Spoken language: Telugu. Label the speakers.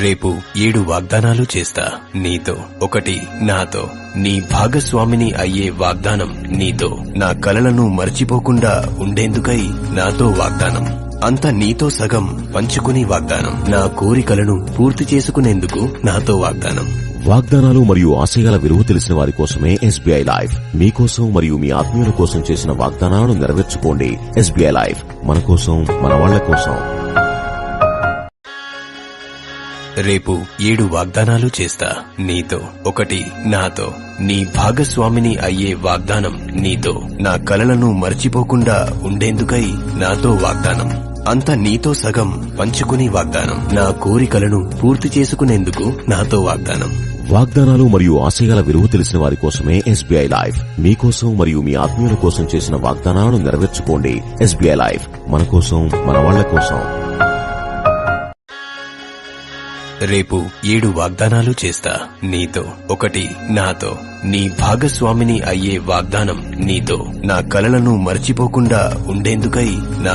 Speaker 1: రేపు 7 వాగ్దానాలు చేస్తా నీతో. 1 నాతో. నీ భాగస్వామిని అయ్యే వాగ్దానం నీతో. నా కలలను మర్చిపోకుండా ఉండేందుకై నాతో వాగ్దానం. అంత నీతో సగం పంచుకుని వాగ్దానం. నా కోరికలను పూర్తి చేసుకునేందుకు నాతో వాగ్దానం.
Speaker 2: వాగ్దానాలు మరియు ఆశయాల విలువ తెలిసిన వారి కోసమే ఎస్బీఐ లైఫ్. మీకోసం మరియు మీ ఆత్మీయుల కోసం చేసిన వాగ్దానాలను నెరవేర్చుకోండి. ఎస్బీఐ లైఫ్, మన కోసం, మన వాళ్ల కోసం.
Speaker 1: రేపు 7 వాగ్దానాలు చేస్తా నీతో. 1 నాతో. నీ భాగస్వామిని అయ్యే వాగ్దానం నీతో. నా కలలను మర్చిపోకుండా ఉండేందుకై నాతో వాగ్దానం. అంత నీతో సగం పంచుకుని వాగ్దానం. నా కోరికలను పూర్తి చేసుకునేందుకు నాతో వాగ్దానం.
Speaker 2: వాగ్దానాలు మరియు ఆశయాల విలువ తెలిసిన వారి కోసమే ఎస్బీఐ లైఫ్. మీకోసం మరియు మీ ఆత్మీయుల కోసం చేసిన వాగ్దానాలను నెరవేర్చుకోండి. ఎస్బీఐ లైఫ్, మన కోసం, మన వాళ్ల కోసం.
Speaker 1: రేపు 7 వాగ్దానాలు చేస్తా నీతో. 1 నాతో. నీ భాగస్వామిని అయ్యే వాగ్దానం నీతో. నా కలలను మర్చిపోకుండా ఉండేందుకై నాతో